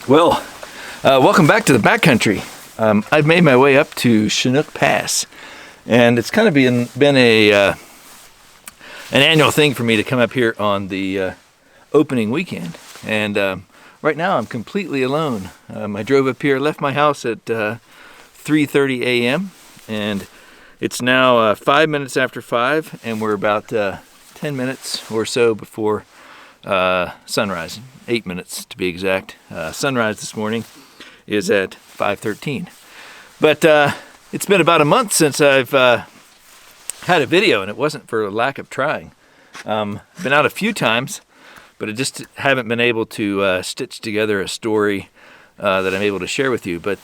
Well, welcome back to the backcountry. I've made my way up to Chinook Pass, and it's kind of been an annual thing for me to come up here on the opening weekend. And right now I'm completely alone. I drove up here, left my house at 3:30 a.m. and it's now 5 minutes after 5, and we're about 10 minutes or so before sunrise. 8 minutes to be exact. Sunrise this morning is at 5:13. But it's been about a month since I've had a video, and it wasn't for a lack of trying. Been out a few times, but I just haven't been able to stitch together a story that I'm able to share with you. But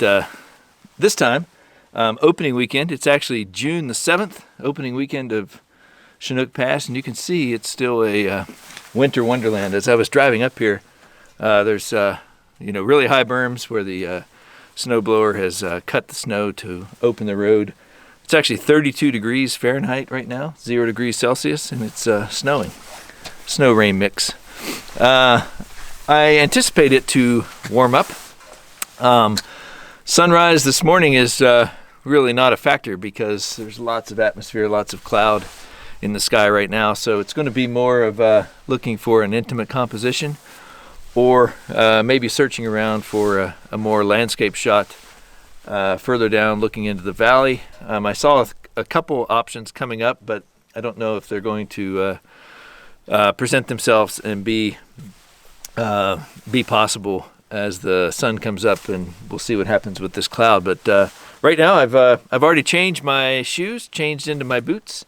this time, opening weekend, it's actually June the 7th, opening weekend of Chinook Pass, and you can see it's still a winter wonderland. As I was driving up here, there's really high berms where the snowblower has cut the snow to open the road. It's actually 32 degrees Fahrenheit right now, 0 degrees Celsius, and it's snowing. Snow rain mix. I anticipate it to warm up. Sunrise this morning is really not a factor because there's lots of atmosphere, lots of cloud in the sky right now, so it's going to be more of looking for an intimate composition, or maybe searching around for a more landscape shot further down looking into the valley. I saw a couple options coming up, but I don't know if they're going to present themselves and be possible as the sun comes up, and we'll see what happens with this cloud. But right now I've already changed my shoes, changed into my boots.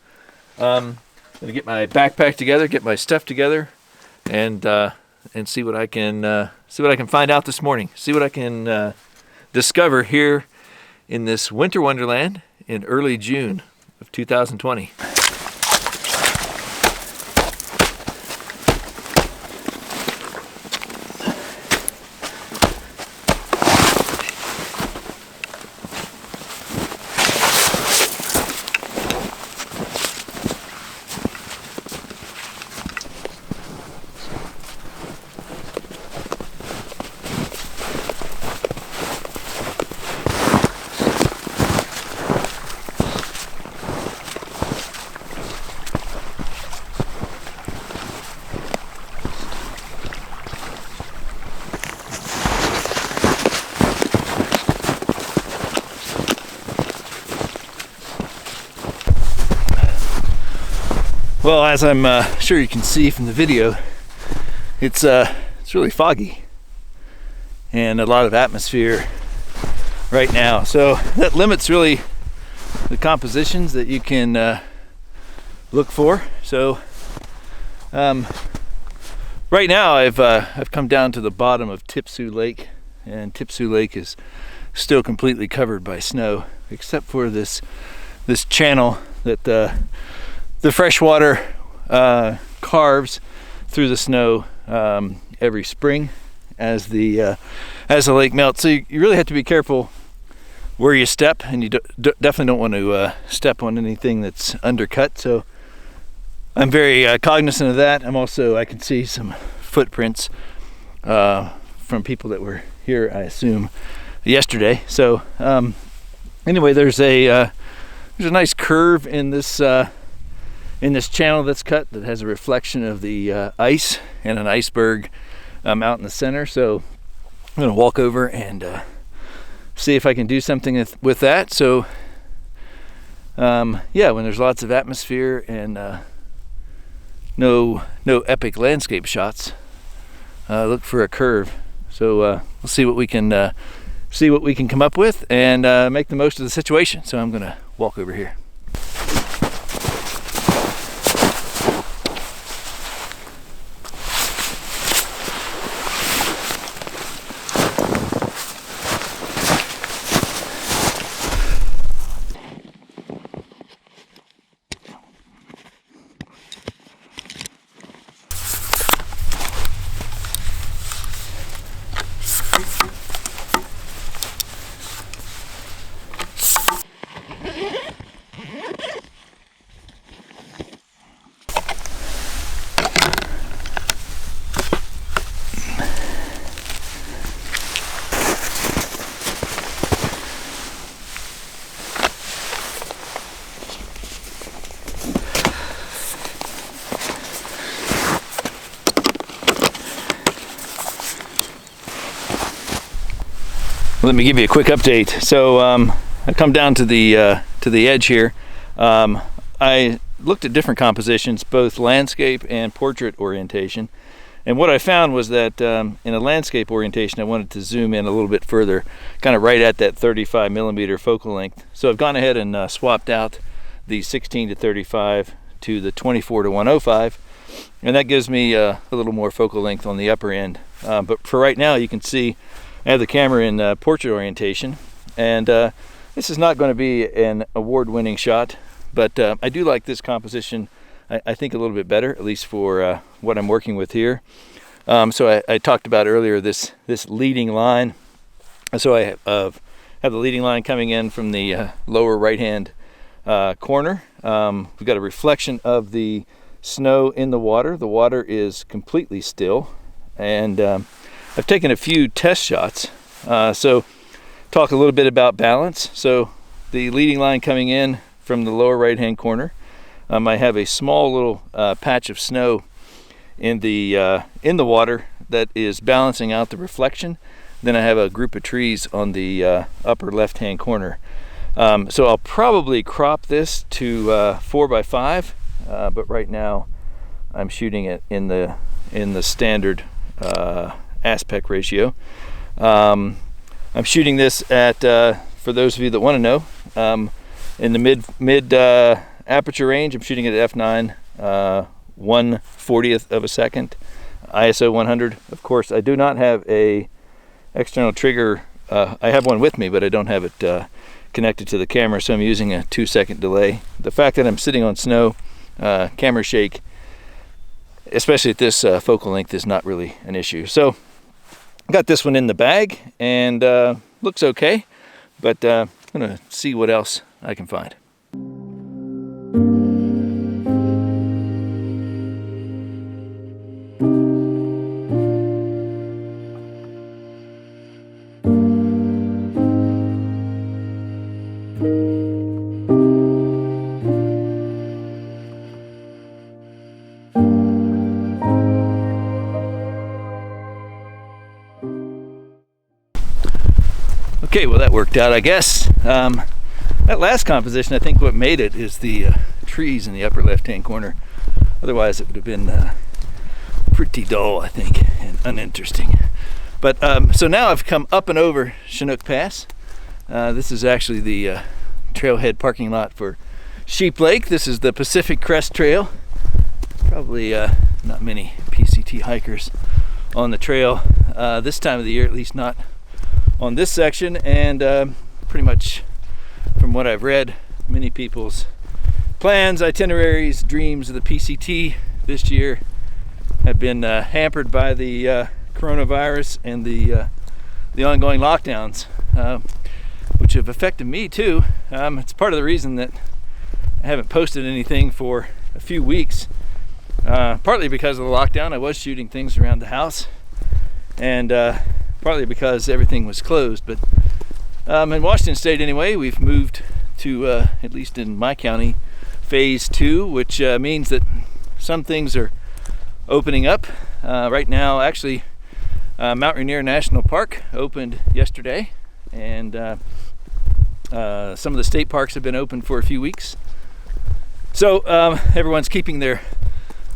I'm gonna get my backpack together, get my stuff together, and see what I can find out this morning. See what I can discover here in this winter wonderland in early June of 2020. Well, as I'm sure you can see from the video, it's really foggy and a lot of atmosphere right now. So that limits really the compositions that you can look for. So right now I've come down to the bottom of Tipsy Lake, and Tipsy Lake is still completely covered by snow, except for this channel that the fresh water carves through the snow every spring as the lake melts. So you really have to be careful where you step, and you definitely don't want to step on anything that's undercut. So I'm very cognizant of that. I can see some footprints from people that were here, I assume, yesterday. So anyway, there's a nice curve in this channel that's cut that has a reflection of the ice and an iceberg out in the center. So I'm going to walk over and see if I can do something with that. So when there's lots of atmosphere and no epic landscape shots, look for a curve. So we'll see what we can come up with and make the most of the situation. So I'm going to walk over here. Let me give you a quick update. So I come down to the edge here. I looked at different compositions, both landscape and portrait orientation. And what I found was that in a landscape orientation, I wanted to zoom in a little bit further, kind of right at that 35 millimeter focal length. So I've gone ahead and swapped out the 16 to 35 to the 24 to 105. And that gives me a little more focal length on the upper end. But for right now, you can see I have the camera in portrait orientation, and this is not going to be an award-winning shot, but I do like this composition, I think, a little bit better, at least for what I'm working with here. So I talked about earlier this leading line. So I have the leading line coming in from the lower right-hand corner. We've got a reflection of the snow in the water. The water is completely still, and I've taken a few test shots. So talk a little bit about balance. So the leading line coming in from the lower right hand corner, I have a small little patch of snow in the water that is balancing out the reflection. Then I have a group of trees on the upper left hand corner. So I'll probably crop this to 4x5, but right now I'm shooting it in the standard aspect ratio. I'm shooting this at, for those of you that want to know, in the mid aperture range. I'm shooting it at f9, 1/40th of a second, ISO 100. Of course, I do not have a external trigger. I have one with me, but I don't have it connected to the camera, so I'm using a 2-second delay. The fact that I'm sitting on snow, camera shake, especially at this focal length, is not really an issue. So got this one in the bag, and looks okay, but I'm gonna see what else I can find. Okay, well, that worked out, I guess. That last composition, I think what made it is the trees in the upper left-hand corner. Otherwise, it would have been pretty dull, I think, and uninteresting. But so now I've come up and over Chinook Pass. This is actually the trailhead parking lot for Sheep Lake. This is the Pacific Crest Trail. Probably not many PCT hikers on the trail this time of the year, at least not on this section, and pretty much from what I've read, many people's plans, itineraries, dreams of the PCT this year have been hampered by the coronavirus and the ongoing lockdowns, which have affected me too. It's part of the reason that I haven't posted anything for a few weeks, partly because of the lockdown. I was shooting things around the house, and partly because everything was closed. But in Washington State anyway, we've moved to, at least in my county, phase 2, which means that some things are opening up. Right now, actually, Mount Rainier National Park opened yesterday, and some of the state parks have been open for a few weeks. So everyone's keeping their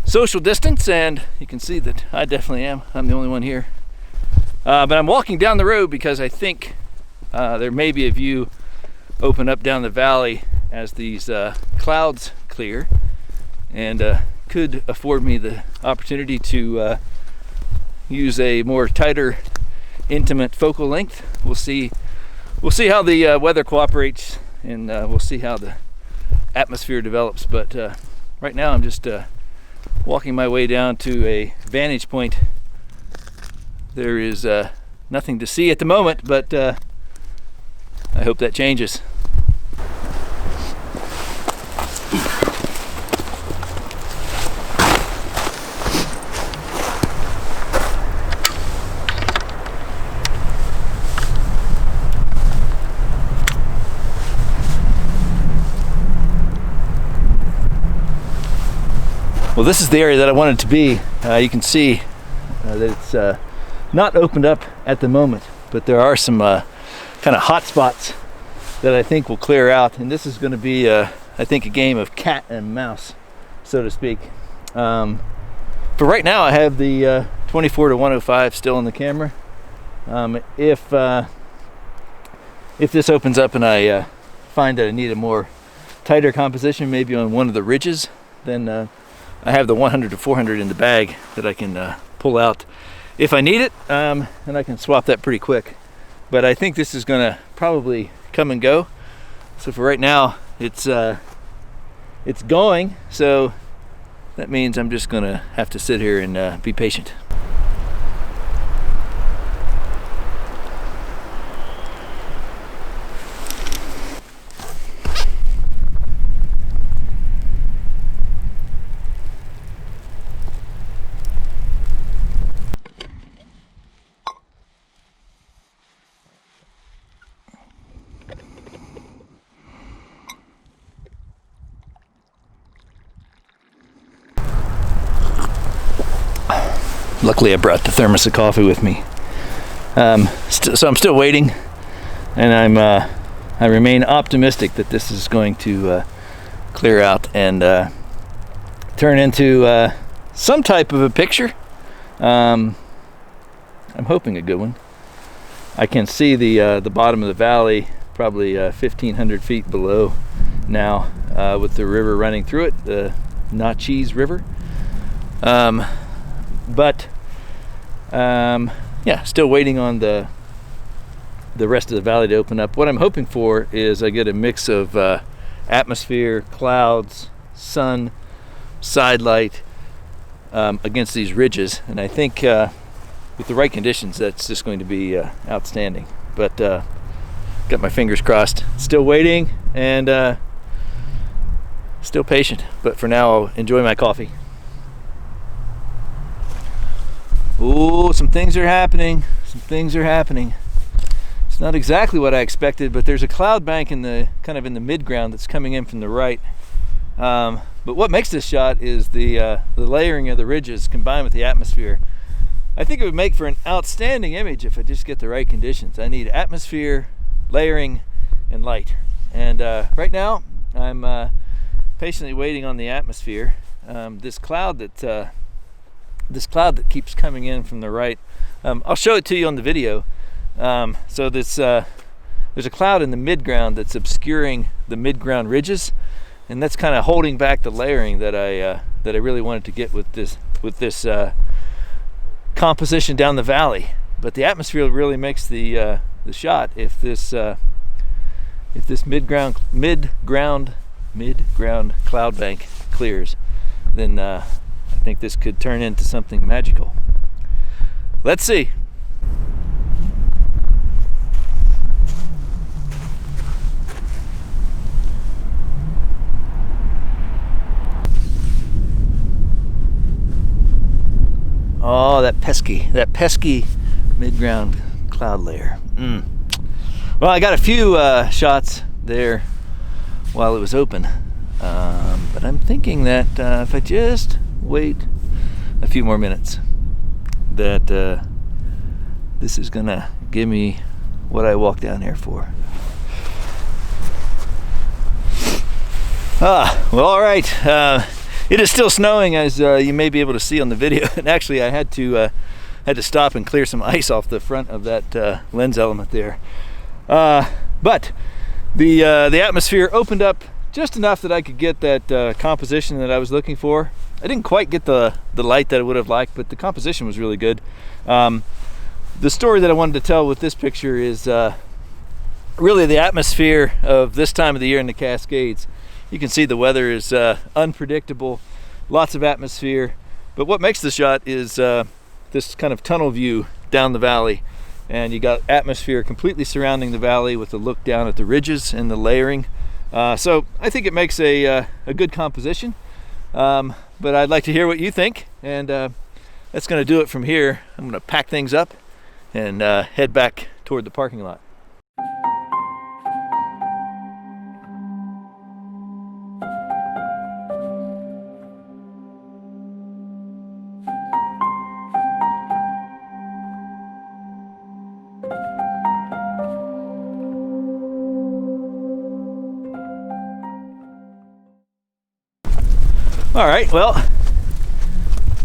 social distance, and you can see that I definitely am. I'm the only one here. But I'm walking down the road because I think there may be a view open up down the valley as these clouds clear, and could afford me the opportunity to use a more tighter, intimate focal length. We'll see how the weather cooperates, and we'll see how the atmosphere develops. But right now I'm just walking my way down to a vantage point. There is nothing to see at the moment, but I hope that changes. Well, this is the area that I wanted to be. You can see that it's not opened up at the moment, but there are some kind of hot spots that I think will clear out. And this is going to be, I think, a game of cat and mouse, so to speak. For right now, I have the 24 to 105 still in the camera. If this opens up and I find that I need a more tighter composition, maybe on one of the ridges, then I have the 100 to 400 in the bag that I can pull out if I need it, and I can swap that pretty quick. But I think this is going to probably come and go. So for right now, it's going. So that means I'm just going to have to sit here and be patient. Luckily I brought the thermos of coffee with me. So I'm still waiting, and I remain optimistic that this is going to clear out and turn into some type of a picture. I'm hoping a good one. I can see the bottom of the valley, probably 1,500 feet below now, with the river running through it, the Wenatchee River. Yeah, still waiting on the rest of the valley to open up. What I'm hoping for is I get a mix of atmosphere, clouds, sun, side light against these ridges, and I think with the right conditions, that's just going to be outstanding. But got my fingers crossed. Still waiting and still patient. But for now, I'll enjoy my coffee. Oh, some things are happening. Some things are happening. It's not exactly what I expected, but there's a cloud bank in the kind of in the mid-ground that's coming in from the right. But what makes this shot is the layering of the ridges combined with the atmosphere. I think it would make for an outstanding image if I just get the right conditions. I need atmosphere, layering, and light. And right now, I'm patiently waiting on the atmosphere. This cloud that keeps coming in from the right. I'll show it to you on the video. So there's a cloud in the mid-ground that's obscuring the mid-ground ridges, and that's kind of holding back the layering that I really wanted to get with this composition down the valley. But the atmosphere really makes the shot. If this mid-ground cloud bank clears, then I think this could turn into something magical. Let's see. Oh, that pesky mid-ground cloud layer. Well, I got a few shots there while it was open, but I'm thinking that if I just wait a few more minutes, that this is gonna give me what I walked down here for. Well, all right. It is still snowing, as you may be able to see on the video. And actually, I had to stop and clear some ice off the front of that lens element there. But the atmosphere opened up just enough that I could get that composition that I was looking for. I didn't quite get the light that I would have liked, but the composition was really good. The story that I wanted to tell with this picture is really the atmosphere of this time of the year in the Cascades. You can see the weather is unpredictable, lots of atmosphere, but what makes the shot is this kind of tunnel view down the valley, and you got atmosphere completely surrounding the valley with a look down at the ridges and the layering. So I think it makes a good composition, but I'd like to hear what you think, and that's going to do it from here. I'm going to pack things up and head back toward the parking lot. All right, well,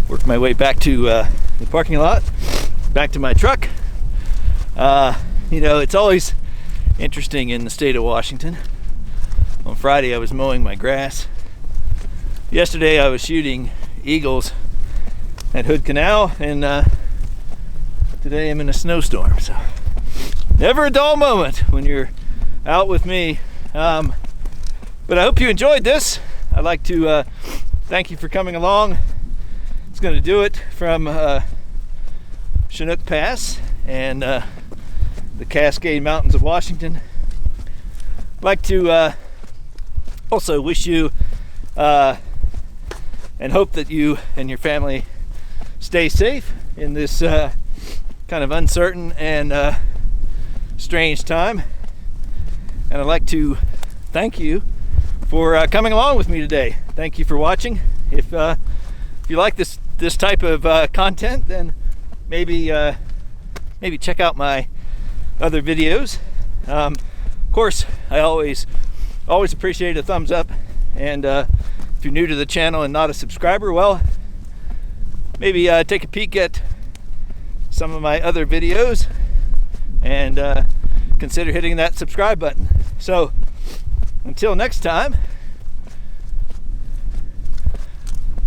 work my way back to the parking lot, back to my truck. You know, it's always interesting in the state of Washington. On Friday I was mowing my grass. Yesterday I was shooting eagles at Hood Canal, and today I'm in a snowstorm. So never a dull moment when you're out with me. But I hope you enjoyed this. I'd like to thank you for coming along. It's going to do it from Chinook Pass and the Cascade Mountains of Washington. I'd like to also wish you and hope that you and your family stay safe in this kind of uncertain and strange time. And I'd like to thank you for coming along with me today. Thank you for watching. If you like this type of content, then maybe check out my other videos. Of course, I always appreciate a thumbs up, and if you're new to the channel and not a subscriber, well, maybe take a peek at some of my other videos and consider hitting that subscribe button. So until next time,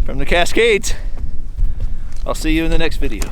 from the Cascades, I'll see you in the next video.